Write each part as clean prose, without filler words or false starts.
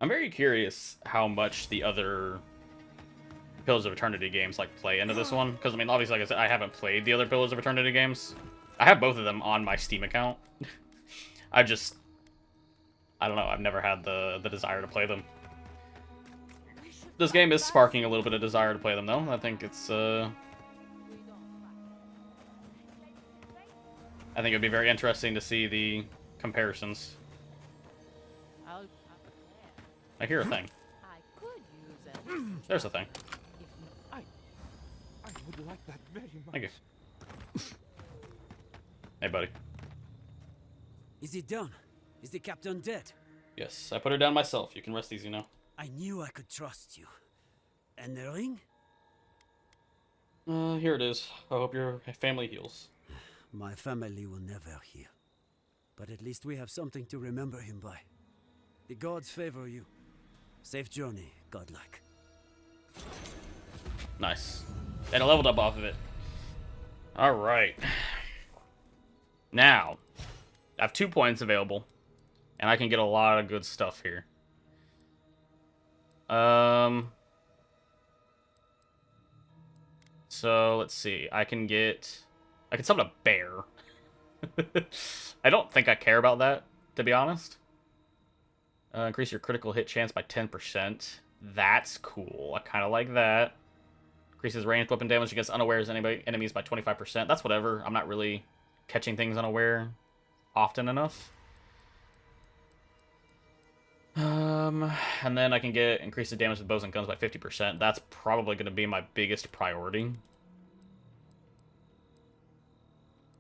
I'm very curious how much the other Pillars of Eternity games like play into this one, because I mean, obviously, like I said, I haven't played the other Pillars of Eternity games. I have both of them on my Steam account. I just, I don't know. I've never had the desire to play them. This game is sparking a little bit of desire to play them, though. I think it's I think it'd be very interesting to see the comparisons. I hear a thing. There's a thing. I would like that very much. Thank you. Hey, buddy. Is it done? Is the captain dead? Yes, I put her down myself. You can rest easy now. I knew I could trust you. And the ring? Here it is. I hope your family heals. My family will never heal. But at least we have something to remember him by. The gods favor you. Safe journey, godlike. Nice. And I leveled up off of it. Alright. Now, I have 2 points available. And I can get a lot of good stuff here. So, let's see. I can summon a bear. I don't think I care about that, to be honest. Increase your critical hit chance by 10%. That's cool. I kind of like that. Increases ranged weapon damage against unawares enemies by 25%. That's whatever. I'm not really catching things unaware often enough. And then I can get increase the damage with bows and guns by 50%. That's probably going to be my biggest priority.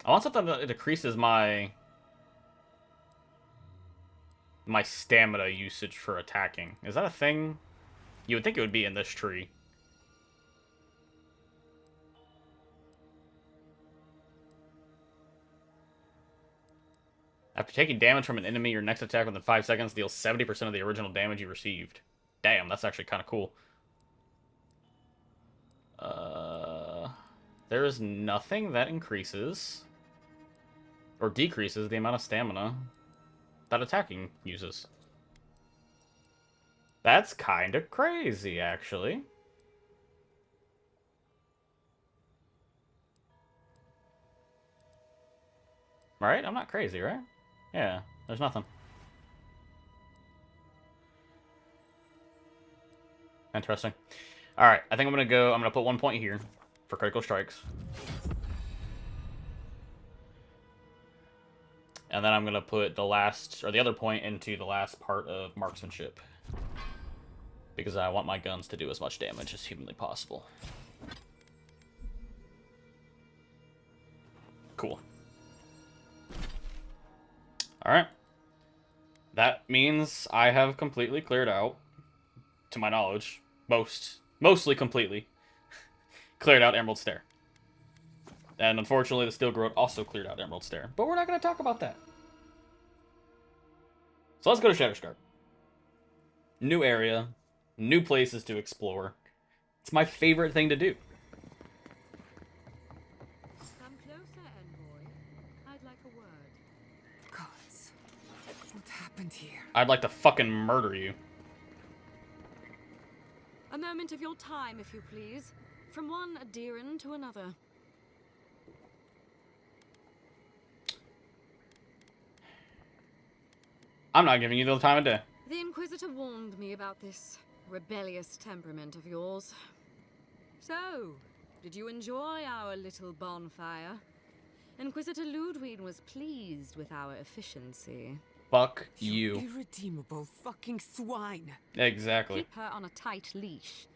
I want something that decreases my stamina usage for attacking. Is that a thing? You would think it would be in this tree. After taking damage from an enemy, your next attack within 5 seconds deals 70% of the original damage you received. Damn, that's actually kind of cool. There is nothing that increases or decreases the amount of stamina that attacking uses. That's kind of crazy, actually. Right? I'm not crazy, right? Yeah, there's nothing. Interesting. Alright, I think I'm gonna put 1 point here for critical strikes. And then I'm gonna put the other point into the last part of marksmanship. Because I want my guns to do as much damage as humanly possible. Cool. Alright. That means I have completely cleared out, to my knowledge, mostly completely, cleared out Emerald Stair. And unfortunately, the Steel Garrote also cleared out Emerald Stair. But we're not going to talk about that. So let's go to Shatterscarp. New area, new places to explore. It's my favorite thing to do. Come closer, envoy. I'd like a word. Gods, what happened here? I'd like to fucking murder you. A moment of your time, if you please. From one Adiran to another. I'm not giving you the time of day. The Inquisitor warned me about this rebellious temperament of yours. So, did you enjoy our little bonfire? Inquisitor Ludwig was pleased with our efficiency. Fuck you. Irredeemable fucking swine. Exactly. Keep her on a tight leash.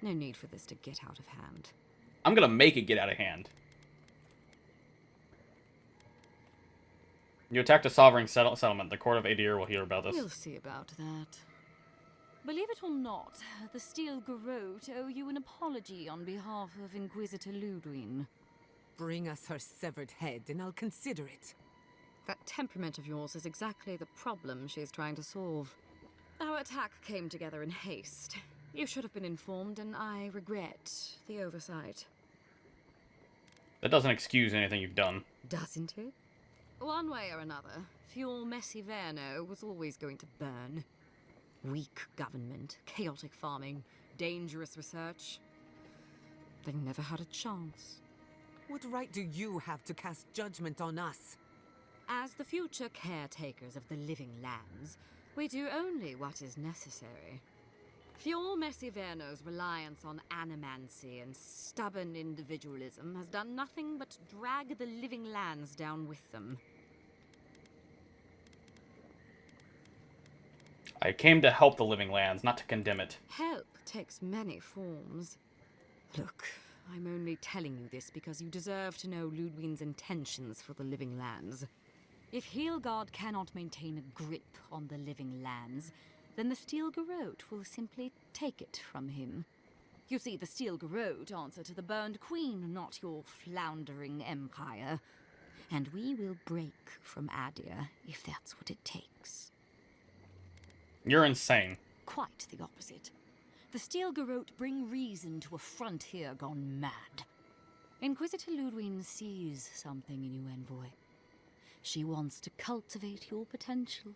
No need for this to get out of hand. I'm gonna make it get out of hand. You attacked a sovereign settlement. The court of Adir will hear about this. We'll see about that. Believe it or not, the Steel Garrote owe you an apology on behalf of Inquisitor Ludwig. Bring us her severed head and I'll consider it. That temperament of yours is exactly the problem she's trying to solve. Our attack came together in haste. You should have been informed, and I regret the oversight. That doesn't excuse anything you've done. Doesn't it? One way or another, fuel Messi Verno was always going to burn. Weak government, chaotic farming, dangerous research. They never had a chance. What right do you have to cast judgment on us? As the future caretakers of the living lands, we do only what is necessary. Fjord Messiverno's reliance on animancy and stubborn individualism has done nothing but drag the living lands down with them. I came to help the living lands, not to condemn it. Help takes many forms. Look, I'm only telling you this because you deserve to know Ludwig's intentions for the living lands. If Heelgard cannot maintain a grip on the living lands, then the Steel Garrote will simply take it from him. You see, the Steel Garrote answer to the Burned Queen, not your floundering empire. And we will break from Adir if that's what it takes. You're insane. Quite the opposite. The Steel Garrote bring reason to a frontier gone mad. Inquisitor Ludwig sees something in you, envoy. She wants to cultivate your potential,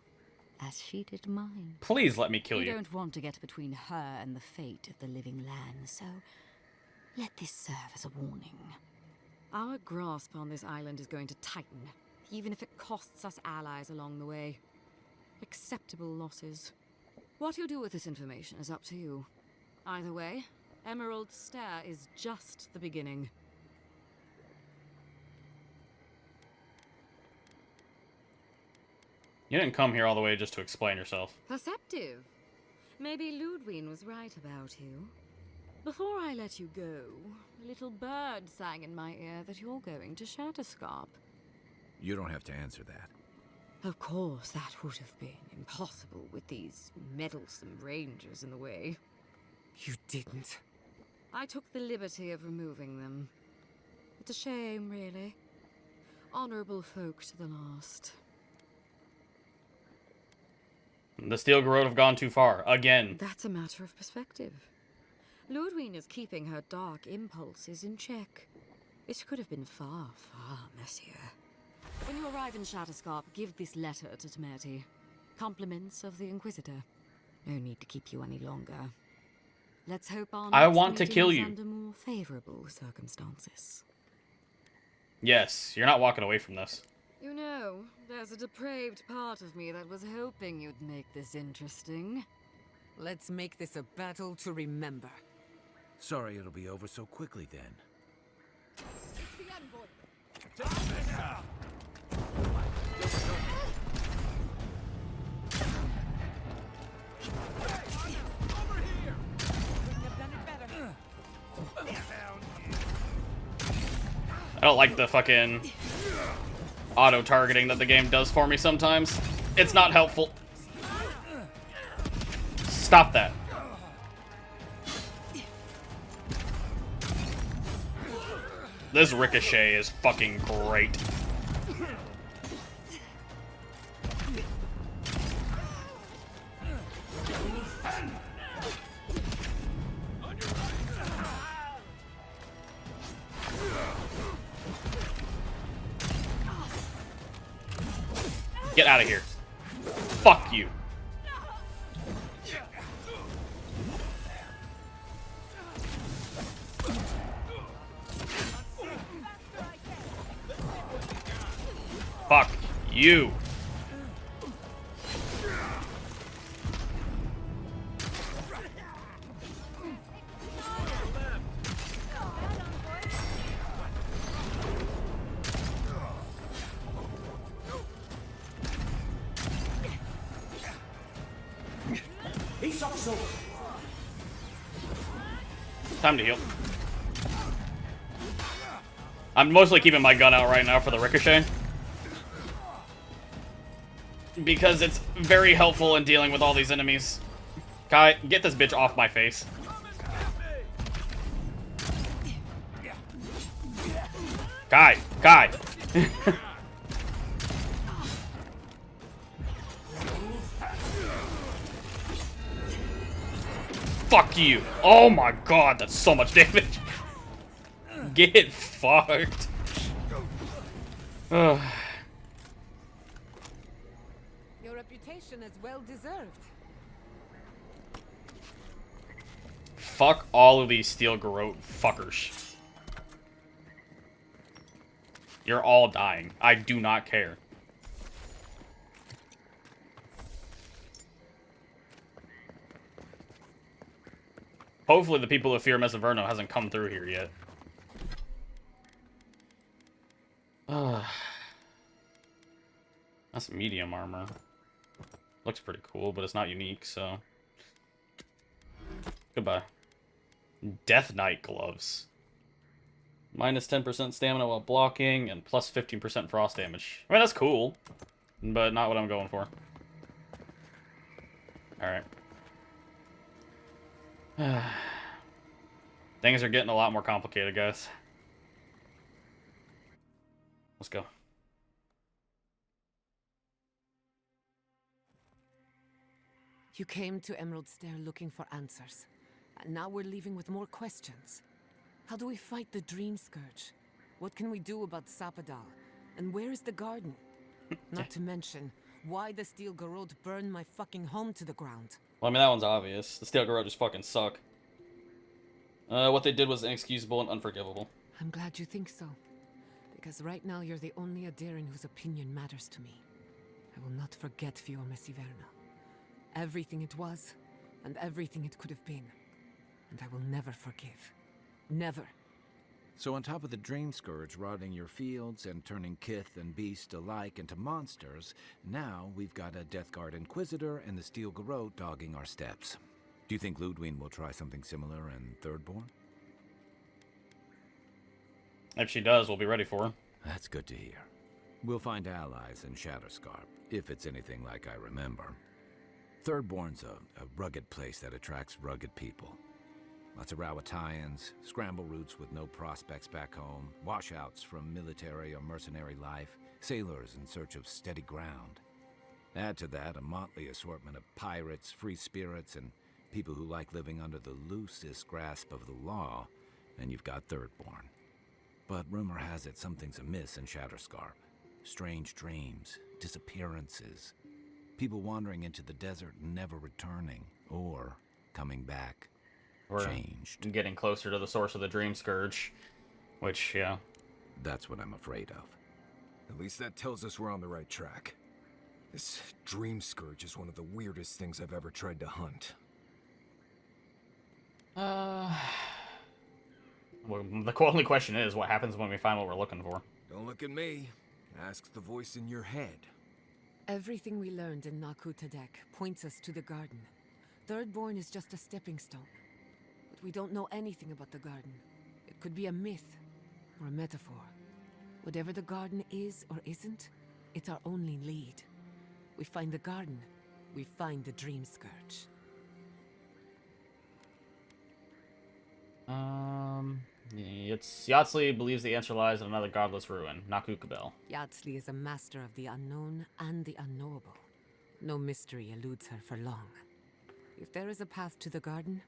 as she did mine. Please let me kill We you. don't want to get between her and the fate of the living lands, so let this serve as a warning. Our grasp on this island is going to tighten, even if it costs us allies along the way. Acceptable losses. What you do with this information is up to you. Either way, Emerald Stair is just the beginning. You didn't come here all the way just to explain yourself. Perceptive. Maybe Ludwig was right about you. Before I let you go, a little bird sang in my ear that you're going to Shatterscarp. You don't have to answer that. Of course, that would have been impossible with these meddlesome rangers in the way. You didn't. I took the liberty of removing them. It's a shame, really. Honorable folk to the last. The Steel Garrote have gone too far. Again. That's a matter of perspective. Ludwig is keeping her dark impulses in check. It could have been far, far messier. When you arrive in Shatterscarp, give this letter to Temerty. Compliments of the Inquisitor. No need to keep you any longer. Let's hope our I next want to meeting kill is you. under more favorable circumstances. Yes, you're not walking away from this. You know, there's a depraved part of me that was hoping you'd make this interesting. Let's make this a battle to remember. Sorry it'll be over so quickly then. I don't like the fucking auto-targeting that the game does for me sometimes. It's not helpful. Stop that. This ricochet is fucking great. Get out of here. Fuck you. Fuck you. Time to heal. I'm mostly keeping my gun out right now for the ricochet, because it's very helpful in dealing with all these enemies. Kai, get this bitch off my face. Kai! Fuck you. Oh my god, that's so much damage. Get fucked. Ugh. Your reputation is well deserved. fuck all of these steel garrote fuckers. You're all dying. I do not care. Hopefully the people of Fear Mesaverno hasn't come through here yet. That's medium armor. Looks pretty cool, but it's not unique, so... Goodbye. Death Knight gloves. Minus 10% stamina while blocking, and plus 15% frost damage. I mean, that's cool, but not what I'm going for. Alright. Things are getting a lot more complicated, guys. Let's go. You came to Emerald Stair looking for answers. And now we're leaving with more questions. How do we fight the Dream Scourge? What can we do about Sapadal? And where is the garden? Not to mention, why the Steel Garrote burned my fucking home to the ground. Well, I mean, that one's obvious. The Steel Garrote just fucking suck. What they did was inexcusable and unforgivable. I'm glad you think so. Because right now you're the only Adairan whose opinion matters to me. I will not forget Fior Mesiverna. Everything it was, and everything it could have been. And I will never forgive. Never. So on top of the Dream Scourge rotting your fields and turning kith and beast alike into monsters, now we've got a Deathguard Inquisitor and the Steel Garrote dogging our steps. Do you think Ludwig will try something similar in Thirdborn? If she does, we'll be ready for her. That's good to hear. We'll find allies in Shatterscarp, if it's anything like I remember. Thirdborn's a rugged place that attracts rugged people. Lots of Rawatayans, scramble routes with no prospects back home, washouts from military or mercenary life, sailors in search of steady ground. Add to that a motley assortment of pirates, free spirits, and people who like living under the loosest grasp of the law, and you've got Thirdborn. But rumor has it something's amiss in Shatterscarp. Strange dreams, disappearances, people wandering into the desert and never returning, or coming back. We're changed. Getting closer to the source of the Dream Scourge, which, yeah. That's what I'm afraid of. At least that tells us we're on the right track. This Dream Scourge is one of the weirdest things I've ever tried to hunt. Well, the only question is, what happens when we find what we're looking for? Don't look at me. Ask the voice in your head. Everything we learned in Naku Tadek points us to the garden. Thirdborn is just a stepping stone. But we don't know anything about the garden. It could be a myth or a metaphor. Whatever the garden is or isn't, it's our only lead. We find the garden, we find the Dream Scourge. Yahtzee believes the answer lies in another godless ruin, Naku Kabel. Yahtzee is a master of the unknown and the unknowable. No mystery eludes her for long. If there is a path to the garden,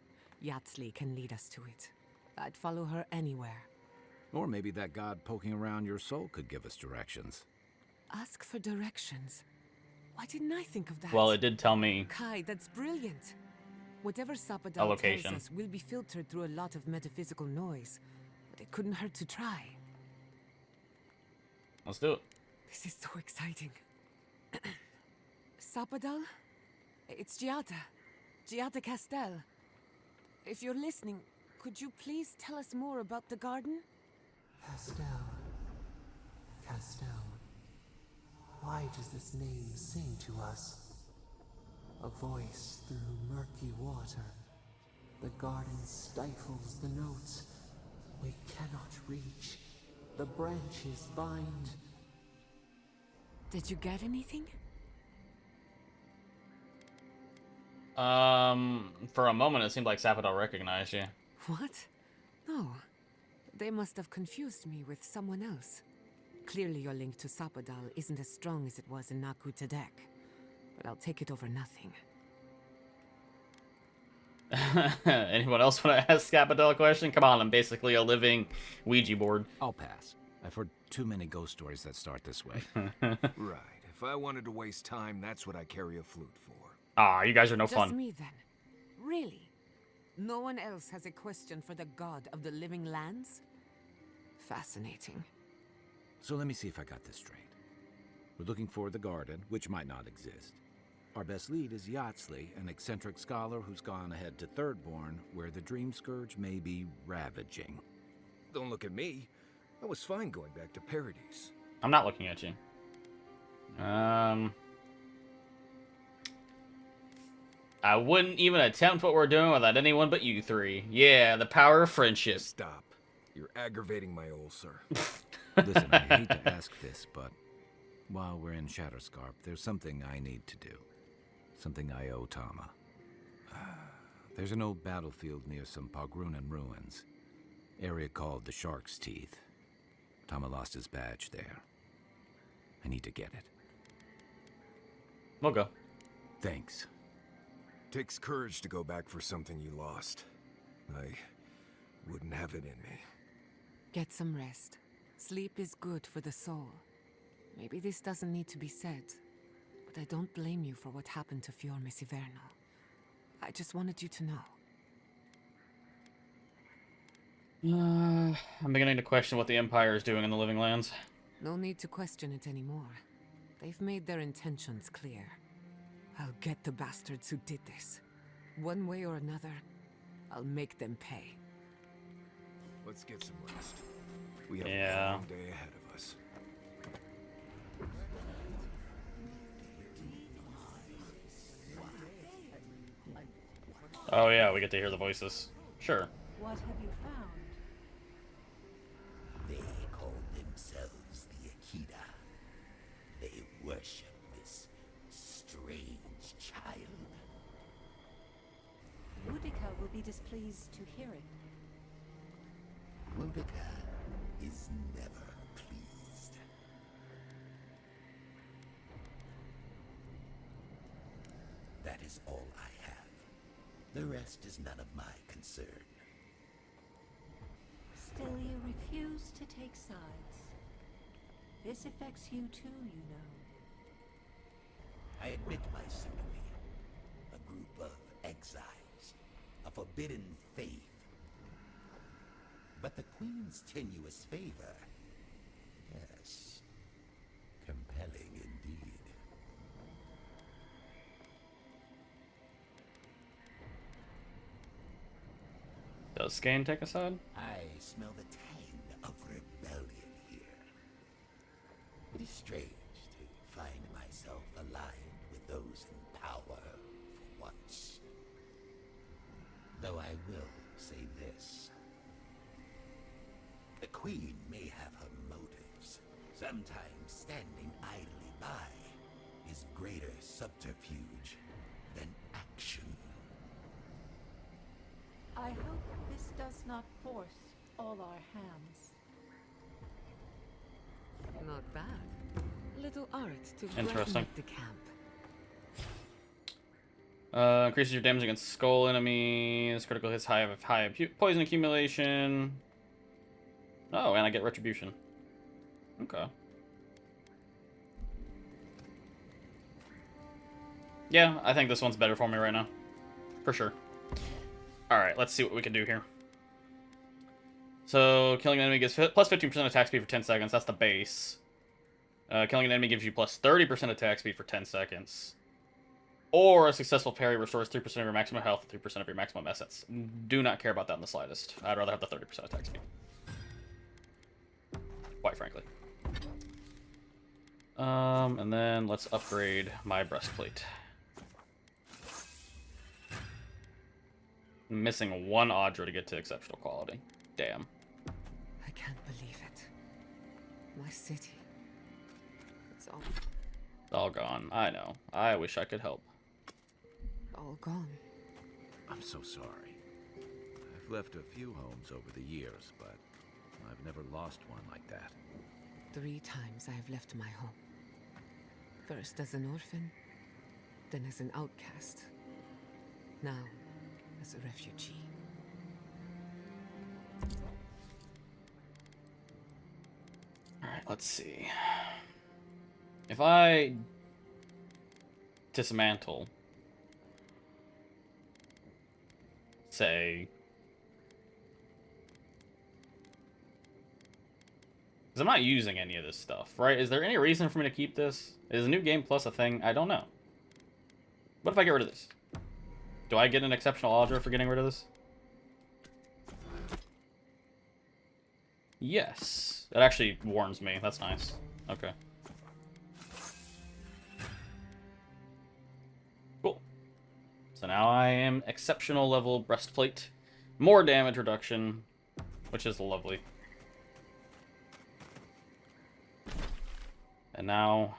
Yahtzee can lead us to it. I'd follow her anywhere. Or maybe that god poking around your soul could give us directions. Ask for directions. Why didn't I think of that? Well, it did tell me Kai, that's brilliant. Whatever Sapadal a location. tells us will be filtered through a lot of metaphysical noise. But it couldn't hurt to try. Let's do it. This is so exciting. Sapadal? It's Giada. Giada Castel. If you're listening, could you please tell us more about the garden? Castel. Castel. Why does this name sing to us? A voice through murky water. The garden stifles the notes. We cannot reach. The branches bind. Did you get anything? For a moment it seemed like Sapadal recognized you. What? No. They must have confused me with someone else. Clearly your link to Sapadal isn't as strong as it was in Naku Tadek. But I'll take it over nothing. Anyone else want to ask Sapadal a question? Come on, I'm basically a living Ouija board. I'll pass. I've heard too many ghost stories that start this way. Right. If I wanted to waste time, that's what I carry a flute for. Ah, you guys are no Just fun. me then. Really? No one else has a question for the god of the living lands? Fascinating. So let me see if I got this straight. We're looking for the garden, which might not exist. Our best lead is Yatsley, an eccentric scholar who's gone ahead to Thirdborn, where the Dream Scourge may be ravaging. Don't look at me. I was fine going back to Paradise. I'm not looking at you. I wouldn't even attempt what we're doing without anyone but you three. Yeah, the power of friendship. Stop. You're aggravating my old sir. Listen, I hate to ask this, but while we're in Shatterscarp, there's something I need to do. Something I owe Tama. There's an old battlefield near some Pogrunan ruins. Area called the Shark's Teeth. Tama lost his badge there. I need to get it. We'll go. Thanks. Takes courage to go back for something you lost. I wouldn't have it in me. Get some rest. Sleep is good for the soul. Maybe this doesn't need to be said, but I don't blame you for what happened to Fiormis Ivernal. I just wanted you to know. I'm beginning to question what the Empire is doing in the Living Lands. No need to question it anymore. They've made their intentions clear. I'll get the bastards who did this. One way or another, I'll make them pay. Let's get some rest. We have Yeah. a long day ahead of us. Oh yeah, we get to hear the voices. Sure. What have you found? They call themselves the Akita. They worship this strange child. Boudica will be displeased to hear it. Boudica is never pleased. That is all I have. The rest is none of my concern. Still, you refuse to take sides. This affects you too, you know. I admit my sympathy. A group of exiles. A forbidden faith. But the Queen's tenuous favor. Yes. Compelling indeed. Does Skane take a side? I smell the tang of rebellion here. It is strange to find myself aligned with those in power for once. Though I will say this. The Queen may have her motives. Sometimes standing idly by is greater subterfuge than action. I hope this does not force all our hands. Not bad. A little art to Interesting. brighten up the camp. Increases your damage against skull enemies. Critical hits high poison accumulation. Oh, and I get retribution. Okay. Yeah, I think this one's better for me right now. For sure. Alright, let's see what we can do here. So, killing an enemy gives plus 15% attack speed for 10 seconds. That's the base. Killing an enemy gives you plus 30% attack speed for 10 seconds. Or a successful parry restores 3% of your maximum health and 3% of your maximum essence. Do not care about that in the slightest. I'd rather have the 30% attack speed. Quite frankly. And then let's upgrade my breastplate. I'm missing one Audra to get to exceptional quality. Damn. I can't believe it. My city. It's All gone. I know. I wish I could help. all gone. I'm so sorry. I've left a few homes over the years, but I've never lost one like that. 3 times I have left my home. First as an orphan, then as an outcast. Now, as a refugee. Alright, let's see. If I dismantle say... Because I'm not using any of this stuff, right? Is there any reason for me to keep this? Is New Game Plus a thing? I don't know. What if I get rid of this? Do I get an exceptional Audra for getting rid of this? Yes. It actually warns me. That's nice. Okay. Cool. So now I am exceptional level breastplate. More damage reduction, which is lovely. And now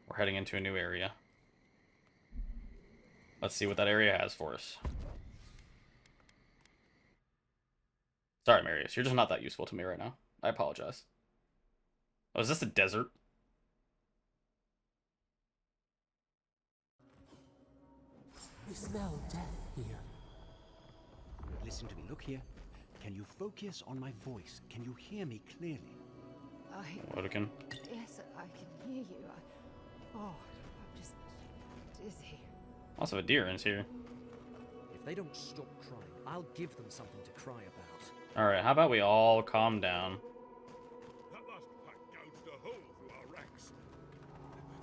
we're heading into a new area. Let's see what that area has for us. Sorry, Marius. You're just not that useful to me right now. I apologize. Oh, is this a desert? We smell death here. Listen to me. Look here. Can you focus on my voice? Can you hear me clearly? Wodekin. Yes, I can hear you. I'm just dizzy. Also, Adiran's here. If they don't stop crying, I'll give them something to cry about. Alright, how about we all calm down? That last pack gouged a hole through our ranks.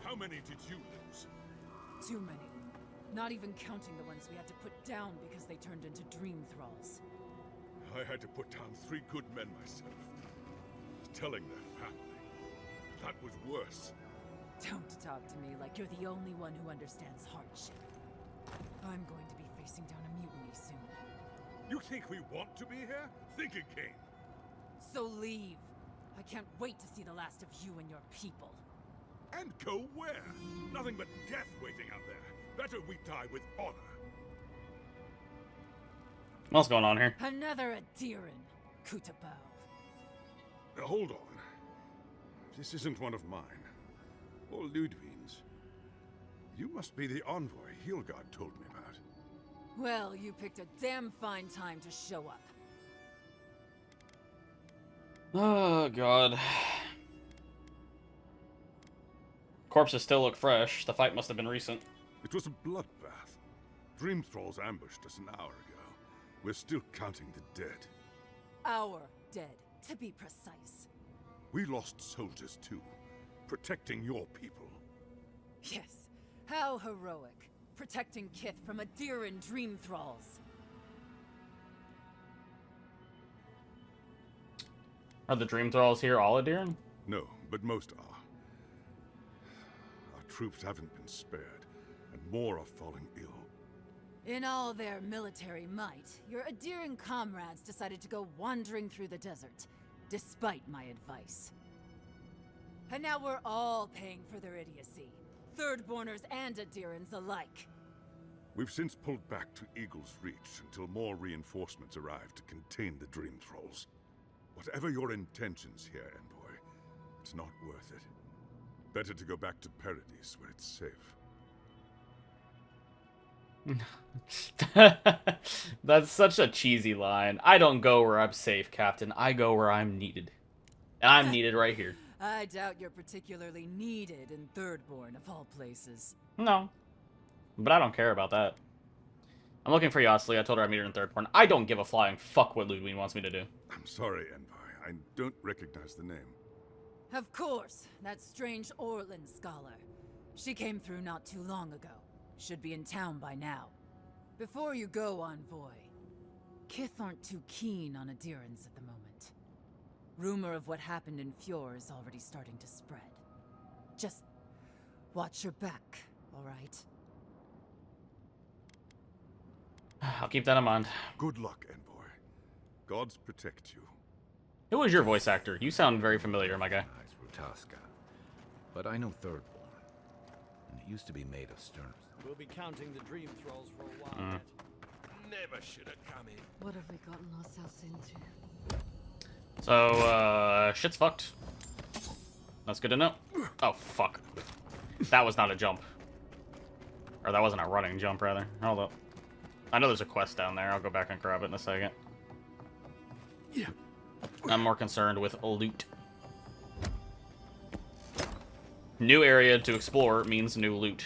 How many did you lose? Too many. Not even counting the ones we had to put down because they turned into dream thralls. I had to put down 3 good men myself. Telling their family. That was worse. Don't talk to me like you're the only one who understands hardship. I'm going to be facing down a mutiny soon. You think we want to be here? Think again. So leave. I can't wait to see the last of you and your people. And go where? Nothing but death waiting out there. Better we die with honor. What's going on here? Another Adiran, Kutabao. Hold on. This isn't one of mine. Or Ludwig's. You must be the envoy Hilgard told me about. Well, you picked a damn fine time to show up. Oh, God. Corpses still look fresh. The fight must have been recent. It was a bloodbath. Dream Thralls ambushed us an hour ago. We're still counting the dead. Our dead, to be precise. We lost soldiers too, protecting your people. Yes, how heroic. Protecting Kith from Adiran dream thralls. Are the Dream Thralls here all Adiran? No, but most are. Our troops haven't been spared, and more are falling ill. In all their military might, your Adiran comrades decided to go wandering through the desert, despite my advice. And now we're all paying for their idiocy. Thirdborners and Adirans alike. We've since pulled back to Eagle's Reach until more reinforcements arrive to contain the Dream Thralls. Whatever your intentions here, Envoy, it's not worth it. Better to go back to Paradise where it's safe. That's such a cheesy line. I don't go where I'm safe, Captain. I go where I'm needed. And I'm needed right here. I doubt you're particularly needed in Thirdborn, of all places. No. But I don't care about that. I'm looking for Yosli. I told her I meet her in Thirdborn. I don't give a flying fuck what Ludwig wants me to do. I'm sorry, Envoy. I don't recognize the name. Of course, that strange Orlin scholar. She came through not too long ago. Should be in town by now. Before you go, Envoy, Kith aren't too keen on Adirans at the moment. Rumor of what happened in Fjord is already starting to spread. Just watch your back, all right? I'll keep that in mind. Good luck, Envoy. Gods protect you. Who was your voice actor? You sound very familiar, my guy. Rutaska. But I know Thirdborn. And it used to be made of Sterns. We'll be counting the Dream Thralls for a while yet. Never should have come in. What have we gotten ourselves into? So, shit's fucked. That's good to know. Oh, fuck. That was not a jump. Or that wasn't a running jump, rather. Hold up. I know there's a quest down there. I'll go back and grab it in a second. Yeah. I'm more concerned with loot. New area to explore means new loot.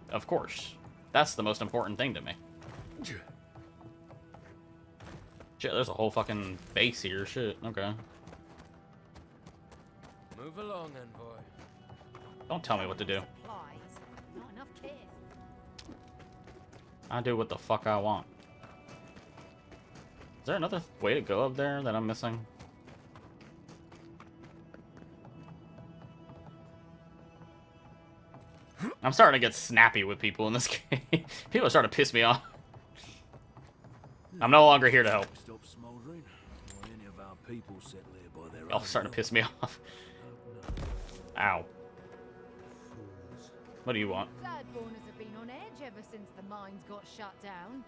Of course. That's the most important thing to me. Shit, there's a whole fucking base here. Shit, okay. Move along, envoy. Don't tell me what to do. Supplies. Not enough kit. I do what the fuck I want. Is there another way to go up there that I'm missing? I'm starting to get snappy with people in this game. People are starting to piss me off. I'm no longer here to help. Stop smoldering, or any of our people settle here by their Y'all own starting to piss me off. Ow. What do you want? Thirdborners have been on edge ever since the mines got shut down.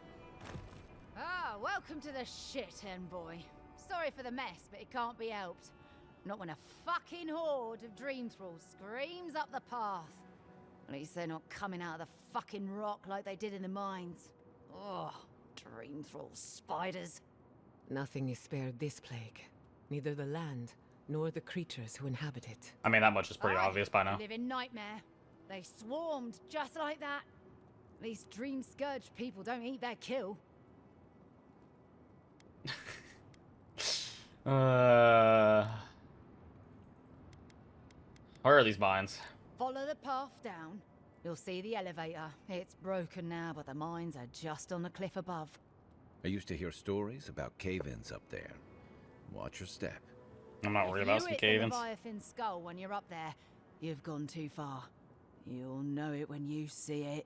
Ah, welcome to the shit, envoy. Sorry for the mess, but it can't be helped. Not when a fucking horde of dream thralls screams up the path. At least they're not coming out of the fucking rock like they did in the mines. Oh, dream thrall spiders. Nothing is spared this plague. Neither the land, nor the creatures who inhabit it. I mean, that much is pretty Aye, obvious by now. Live in nightmare. They swarmed just like that. At least dream scourge people don't eat their kill. Where are these mines? Follow the path down. You'll see the elevator. It's broken now, but the mines are just on the cliff above. I used to hear stories about cave-ins up there. Watch your step. I'm not worried about some If you hit cave-ins. the Leviathan's skull when you're up there, you've gone too far. You'll know it when you see it.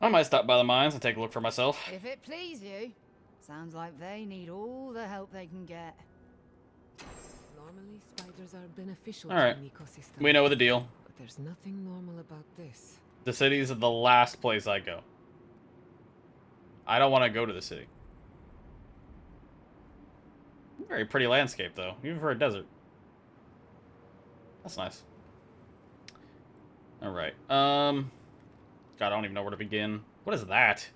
I might stop by the mines and take a look for myself. If it please you. Sounds like they need all the help they can get. Normally, spiders are beneficial All right. to an ecosystem. We know the deal. But there's nothing normal about this. The city is the last place I go. I don't want to go to the city. Very pretty landscape, though, even for a desert. That's nice. All right. God, I don't even know where to begin. What is that?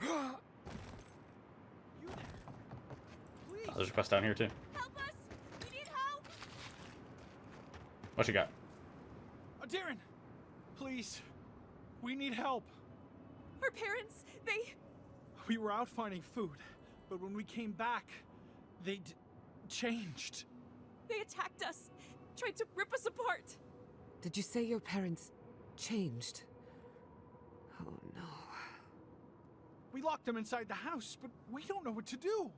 Oh, there's a quest down here too. Help us! We need help! What you got? Oh, Darren! Please. We need help. Our parents, We were out finding food, but when we came back, they'd changed. they attacked us, tried to rip us apart. Did you say your parents changed? Oh no. We locked them inside the house, but we don't know what to do.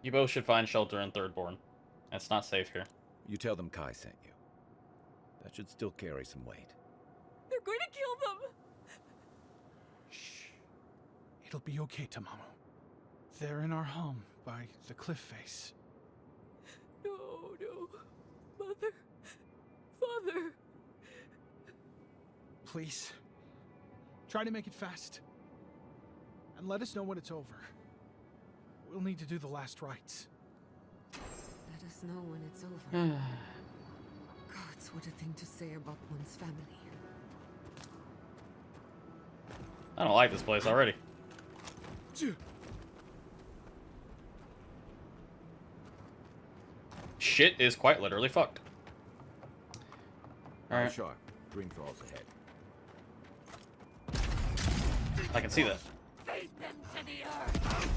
You both should find shelter in Thirdborn. It's not safe here. You tell them Kai sent you. That should still carry some weight. They're going to kill them. Shh. It'll be okay, Tamamu. They're in our home by the cliff face. No, no. Mother. Father. Please. Try to make it fast. And let us know when it's over. We'll need to do the last rites. Let us know when it's over. Gods, what a thing to say about one's family. I don't like this place already. Shit is quite literally fucked. Alright. Sharp. Dream thralls ahead. I can see that. Feed them to the earth.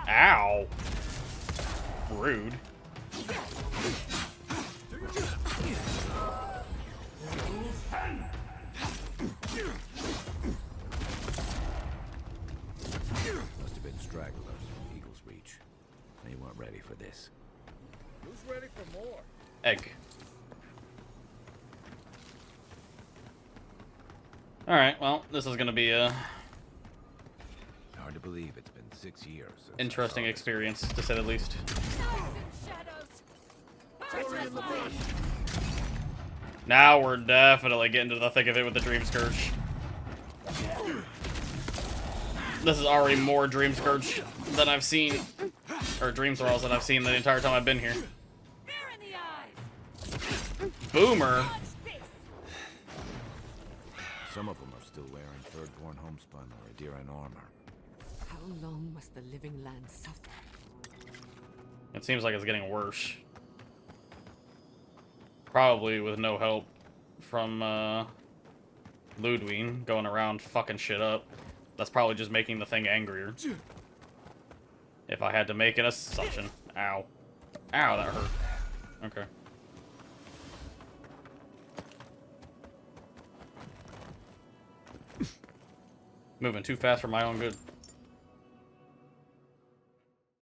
Ow. Rude. Must have been stragglers from Eagle's Reach. They weren't ready for this. Who's ready for more? Egg. Alright, well, this is gonna be a Hard to believe it's been 6 years since I interesting saw this. experience, to say the least. Now we're definitely getting to the thick of it with the Dream Scourge. This is already more Dream Scourge than I've seen, or Dream Thralls than I've seen the entire time I've been here. Some of them are still wearing Thirdborn homespun or a deer in armor. How long must the living land suffer? It seems like it's getting worse. Probably with no help from Ludwig going around fucking shit up. That's probably just making the thing angrier. If I had to make an assumption. Ow. Ow, that hurt. Okay. Moving too fast for my own good.